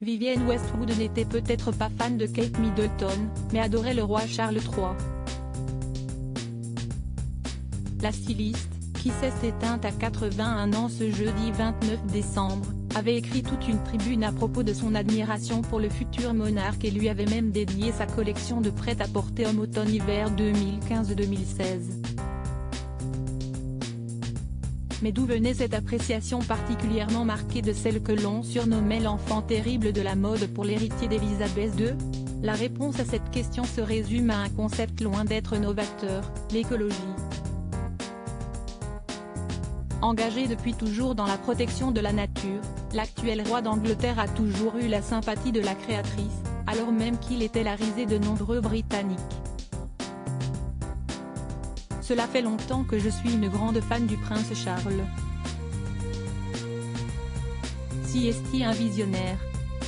Vivienne Westwood n'était peut-être pas fan de Kate Middleton, mais adorait le roi Charles III. La styliste, qui s'est éteinte à 81 ans ce jeudi 29 décembre, avait écrit toute une tribune à propos de son admiration pour le futur monarque et lui avait même dédié sa collection de prêt-à-porter homme-automne-hiver 2015-2016. Mais d'où venait cette appréciation particulièrement marquée de celle que l'on surnommait l'enfant terrible de la mode pour l'héritier d'Élisabeth II? La réponse à cette question se résume à un concept loin d'être novateur, l'écologie. Engagé depuis toujours dans la protection de la nature, l'actuel roi d'Angleterre a toujours eu la sympathie de la créatrice, alors même qu'il était la risée de nombreux Britanniques. Cela fait longtemps que je suis une grande fan du prince Charles. Si est-il un visionnaire.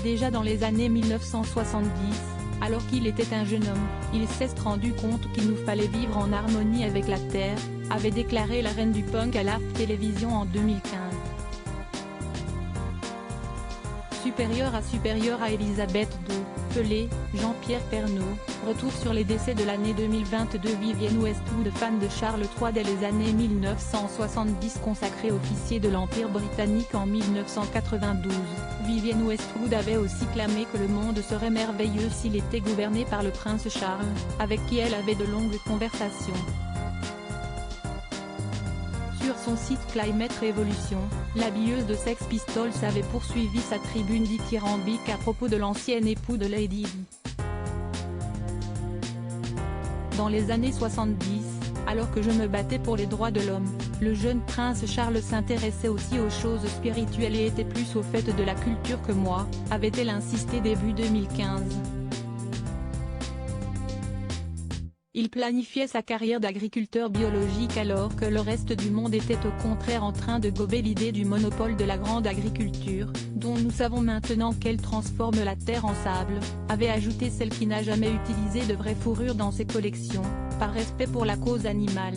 Déjà dans les années 1970, alors qu'il était un jeune homme, il s'est rendu compte qu'il nous fallait vivre en harmonie avec la Terre, avait déclaré la reine du punk à la télévision en 2015. Supérieur à Elisabeth II, Pelé, Jean-Pierre Pernaut, retour sur les décès de l'année 2022. Vivienne Westwood, fan de Charles III dès les années 1970, consacré officier de l'Empire britannique en 1992, Vivienne Westwood avait aussi clamé que le monde serait merveilleux s'il était gouverné par le prince Charles, avec qui elle avait de longues conversations. Sur son site Climate Revolution, l'habilleuse de Sex Pistols avait poursuivi sa tribune dithyrambique à propos de l'ancien époux de Lady Di. Dans les années 70, alors que je me battais pour les droits de l'homme, le jeune prince Charles s'intéressait aussi aux choses spirituelles et était plus au fait de la culture que moi, avait-elle insisté début 2015. Il planifiait sa carrière d'agriculteur biologique alors que le reste du monde était au contraire en train de gober l'idée du monopole de la grande agriculture, dont nous savons maintenant qu'elle transforme la terre en sable, avait ajouté celle qui n'a jamais utilisé de vraie fourrure dans ses collections, par respect pour la cause animale.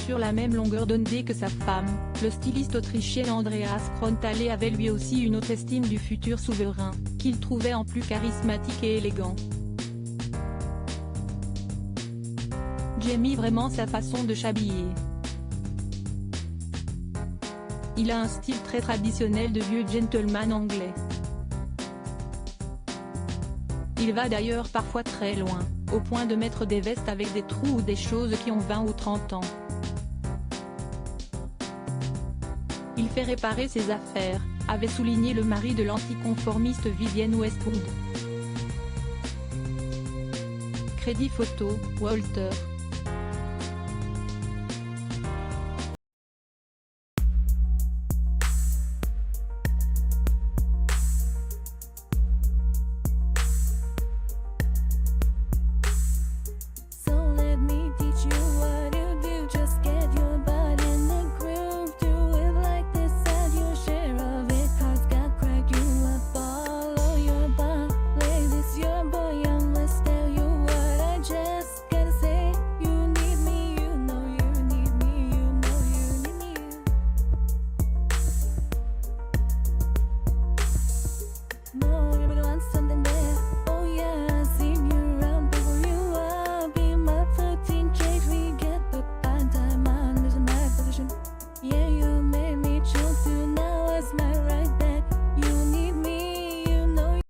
Sur la même longueur d'onde que sa femme, le styliste autrichien Andreas Kronthaler avait lui aussi une haute estime du futur souverain, qu'il trouvait en plus charismatique et élégant. J'aimais vraiment sa façon de s'habiller. Il a un style très traditionnel de vieux gentleman anglais. Il va d'ailleurs parfois très loin, au point de mettre des vestes avec des trous ou des choses qui ont 20 ou 30 ans. Il fait réparer ses affaires, avait souligné le mari de l'anticonformiste Vivienne Westwood. Crédit photo, Walter. Yeah, you made me choose you, now it's my